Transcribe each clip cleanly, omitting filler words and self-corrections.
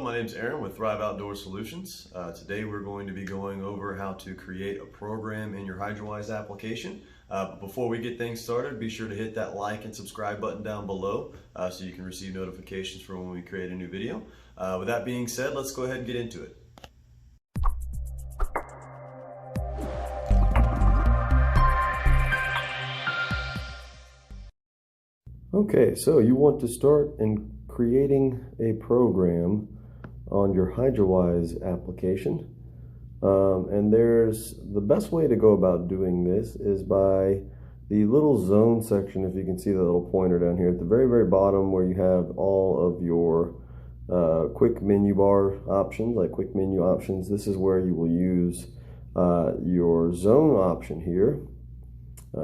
my name's Aaron with Thrive Outdoor Solutions. Today we're going to be going over how to create a program in your Hydrawise application. But before we get things started, be sure to hit that like and subscribe button down below so you can receive notifications for when we create a new video. With that being said, let's go ahead and get into it. Okay, so you want to start in creating a program on your Hydrawise application. And there's the best way to go about doing this is by the little zone section. If you can see the little pointer down here at the very, very bottom where you have all of your quick menu bar options, like quick menu options. This is where you will use your zone option here.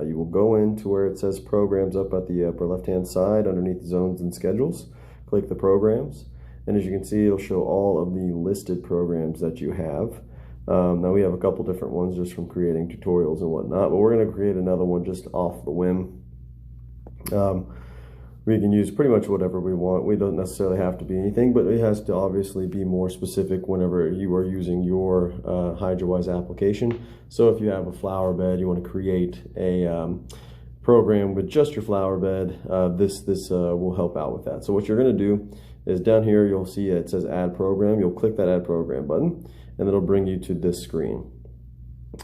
You will go into where it says programs up at the upper left hand side underneath zones and schedules. Click the programs, and as you can see, it'll show all of the listed programs that you have. Now we have a couple different ones just from creating tutorials and whatnot, but we're going to create another one just off the whim. We can use pretty much whatever we want. We don't necessarily have to be anything, but it has to obviously be more specific whenever you are using your Hydrawise application. So if you have a flower bed, you want to create a program with just your flower bed, this will help out with that. So what you're going to do is down here, you'll see it says add program. You'll click that add program button, and it'll bring you to this screen.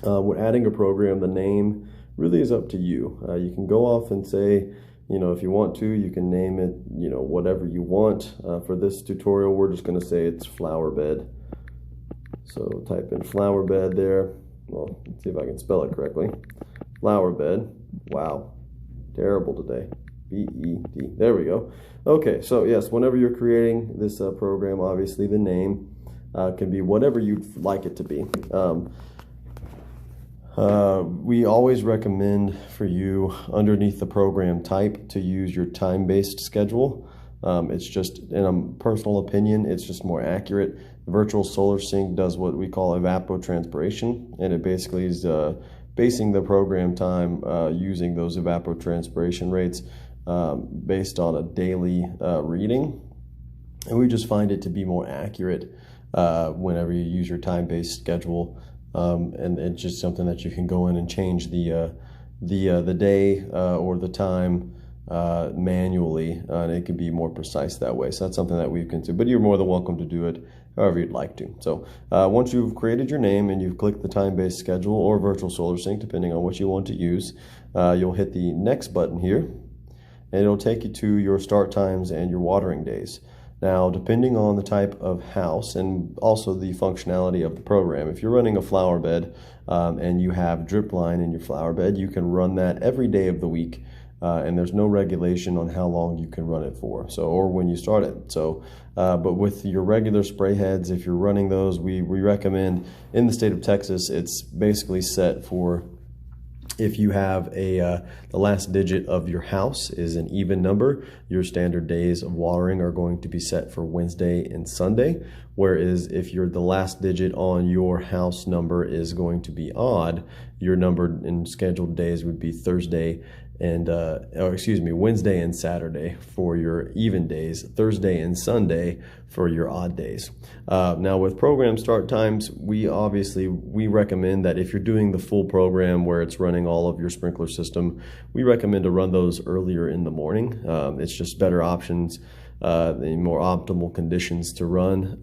When adding a program, the name really is up to you. You can go off and say, you know, if you want to, you can name it, you know, whatever you want. For this tutorial, we're just going to say it's flower bed. So type in flower bed there. Well, let's see if I can spell it correctly. Flower bed. Wow, terrible today. B-E-D. There we go. Okay, so yes, whenever you're creating this program, obviously the name can be whatever you'd like it to be. We always recommend for you underneath the program type to use your time-based schedule. It's just, in a personal opinion, it's just more accurate. Virtual Solar Sync does what we call evapotranspiration, and it basically is basing the program time using those evapotranspiration rates based on a daily reading. And we just find it to be more accurate whenever you use your time-based schedule. And it's just something that you can go in and change the day or the time manually, and it can be more precise that way. So that's something that we can do, but you're more than welcome to do it however you'd like to. So once you've created your name and you've clicked the time-based schedule or virtual solar sync, depending on what you want to use, you'll hit the next button here, and it'll take you to your start times and your watering days. Now, depending on the type of house and also the functionality of the program, if you're running a flower bed and you have drip line in your flower bed, you can run that every day of the week, and there's no regulation on how long you can run it for, so, or when you start it. So, but with your regular spray heads, if you're running those, we recommend, in the state of Texas, it's basically set for, if you have the last digit of your house is an even number, your standard days of watering are going to be set for Wednesday and Sunday. Whereas if the last digit on your house number is going to be odd, your numbered and scheduled days would be Thursday and Wednesday and Saturday for your even days, Thursday and Sunday for your odd days. Now with program start times, we recommend that if you're doing the full program where it's running all of your sprinkler system, we recommend to run those earlier in the morning. It's just better options, the more optimal conditions to run.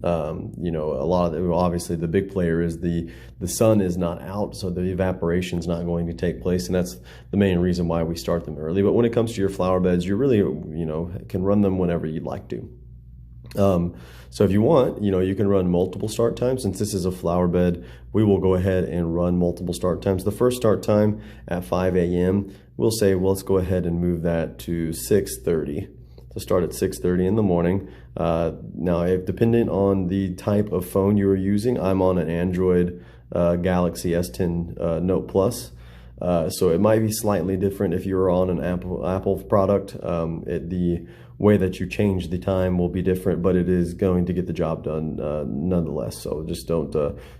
You know, obviously the big player is the sun is not out, so the evaporation is not going to take place, and that's the main reason why we start them early. But when it comes to your flower beds, you really, you know, can run them whenever you'd like to. So if you want, you know, you can run multiple start times. Since this is a flower bed, we will go ahead and run multiple start times. The first start time at 5 a.m., we'll say, well, let's go ahead and move that to 6:30. So start at 6:30 in the morning. Now, if dependent on the type of phone you are using, I'm on an Android Galaxy S10 Note Plus. So it might be slightly different if you're on an Apple product. The way that you change the time will be different, but it is going to get the job done nonetheless. So just don't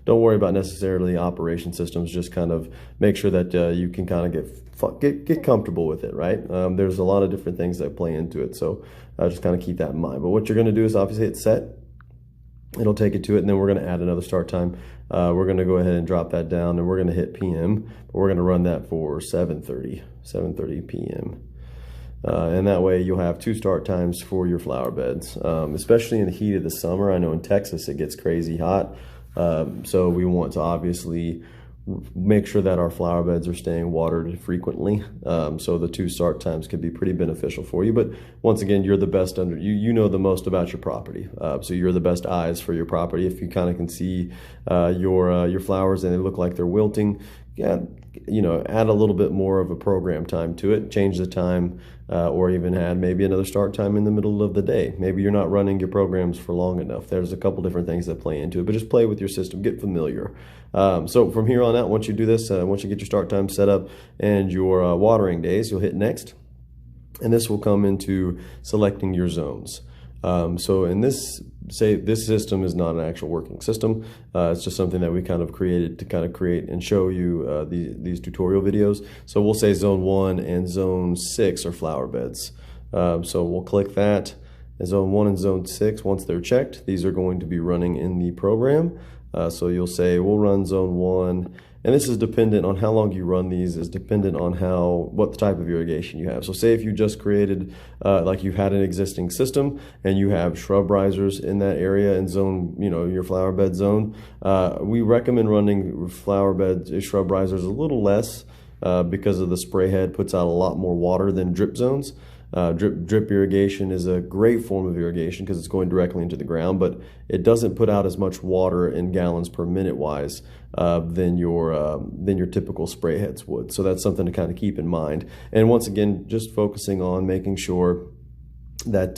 worry about necessarily operation systems. Just kind of make sure that you can kind of get comfortable with it, right? There's a lot of different things that play into it, so just kind of keep that in mind. But what you're going to do is obviously hit set. It'll take it to it, and then we're going to add another start time. We're going to go ahead and drop that down, and we're going to hit PM, but we're going to run that for 7:30 p.m. And that way you'll have 2 start times for your flower beds, especially in the heat of the summer. I know in Texas it gets crazy hot, so we want to obviously make sure that our flower beds are staying watered frequently. So the 2 start times can be pretty beneficial for you. But once again, you're the best you know the most about your property. So you're the best eyes for your property. If you kind of can see your flowers and they look like they're wilting, yeah, add a little bit more of a program time to it, change the time, or even add maybe another start time in the middle of the day. Maybe you're not running your programs for long enough. There's a couple different things that play into it, but just play with your system, get familiar. So from here on out, once you do this, once you get your start time set up and your watering days, you'll hit next, and this will come into selecting your zones. So in this system is not an actual working system. It's just something that we kind of created to kind of create and show you these tutorial videos. So we'll say zone 1 and zone 6 are flower beds. So we'll click that. And zone 1 and zone 6, once they're checked, these are going to be running in the program. So you'll say we'll run zone 1. And this is dependent on how long you run these, is dependent on what type of irrigation you have. So say if you just created, like you had an existing system and you have shrub risers in that area and zone, your flower bed zone, we recommend running shrub risers a little less because of the spray head puts out a lot more water than drip zones. Drip irrigation is a great form of irrigation because it's going directly into the ground, but it doesn't put out as much water in gallons per minute wise than your typical spray heads would. So that's something to kind of keep in mind. And once again, just focusing on making sure that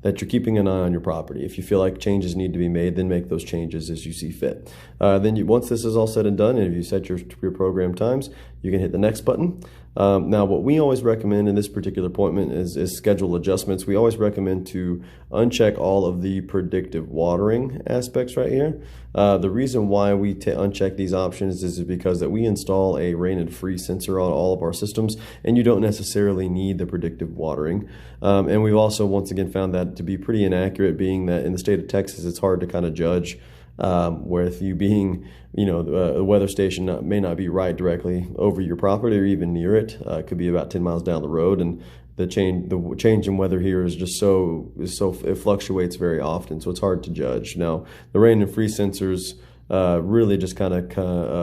you're keeping an eye on your property. If you feel like changes need to be made, then make those changes as you see fit. Once this is all said and done, and if you set your program times, you can hit the next button. Now, what we always recommend in this particular appointment is schedule adjustments. We always recommend to uncheck all of the predictive watering aspects right here. The reason why we uncheck these options is because that we install a rain and freeze sensor on all of our systems, and you don't necessarily need the predictive watering. And we've also, once again, found that to be pretty inaccurate, being that in the state of Texas, it's hard to kind of judge with you being, the weather station may not be right directly over your property or even near it. It could be about 10 miles down the road, and the change in weather here is just it fluctuates very often, so it's hard to judge. Now, the rain and freeze sensors really just kind of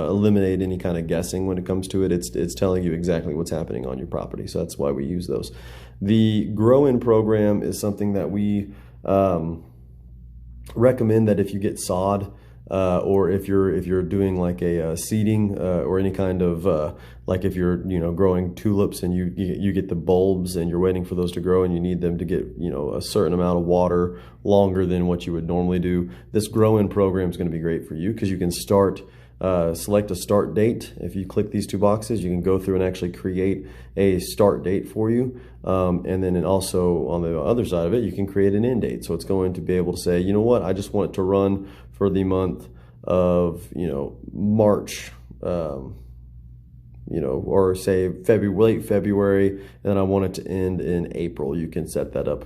eliminate any kind of guessing when it comes to it. It's telling you exactly what's happening on your property, so that's why we use those. The grow-in program is something that we recommend that if you get sod, or if you're doing like a seeding or any kind of like if you're growing tulips and you get the bulbs and you're waiting for those to grow and you need them to get a certain amount of water longer than what you would normally do, this grow-in program is going to be great for you because you can select a start date. If you click these 2 boxes, you can go through and actually create a start date for you. And then also on the other side of it, you can create an end date. So it's going to be able to say, what, I just want it to run for the month of, March, or say late February, and then I want it to end in April. You can set that up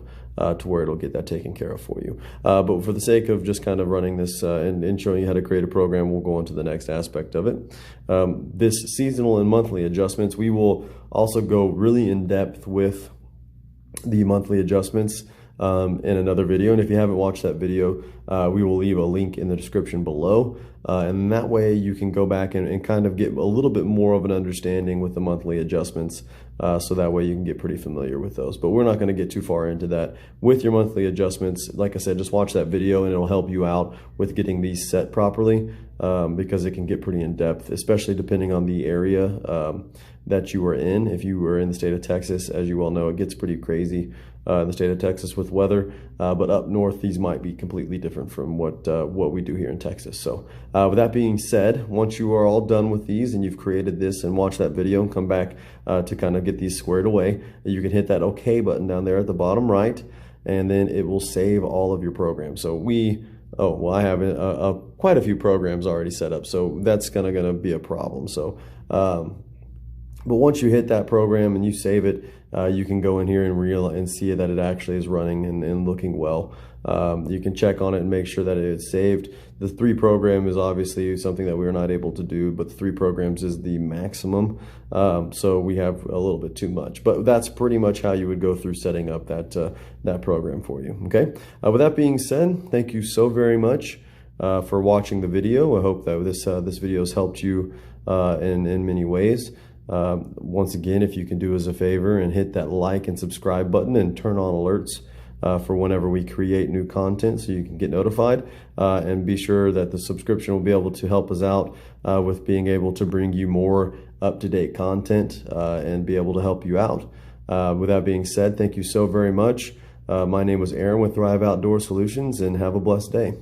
to where it'll get that taken care of for you. But for the sake of just kind of running this and showing you how to create a program, we'll go on to the next aspect of it. This seasonal and monthly adjustments, we will also go really in depth with the monthly adjustments in another video. And if you haven't watched that video, we will leave a link in the description below. And that way you can go back and kind of get a little bit more of an understanding with the monthly adjustments. So that way you can get pretty familiar with those. But we're not going to get too far into that. With your monthly adjustments, like I said, just watch that video and it'll help you out with getting these set properly, because it can get pretty in depth, especially depending on the area that you are in. If you were in the state of Texas, as you all know, it gets pretty crazy in the state of Texas with weather, but up north these might be completely different from what we do here in Texas. So with that being said, once you are all done with these and you've created this and watched that video and come back to kind of get these squared away, you can hit that OK button down there at the bottom right, and then it will save all of your programs. So I have quite a few programs already set up, so that's gonna be a problem. So But once you hit that program and you save it, you can go in here and see that it actually is running and looking well. You can check on it and make sure that it is saved. The 3 program is obviously something that we're not able to do, but the 3 programs is the maximum. So we have a little bit too much, but that's pretty much how you would go through setting up that program for you. Okay. With that being said, thank you so very much for watching the video. I hope that this video has helped you in many ways. Once again, if you can do us a favor and hit that like and subscribe button and turn on alerts for whenever we create new content so you can get notified, and be sure that the subscription will be able to help us out with being able to bring you more up-to-date content and be able to help you out. With that being said, thank you so very much. My name was Aaron with Thrive Outdoor Solutions, and have a blessed day.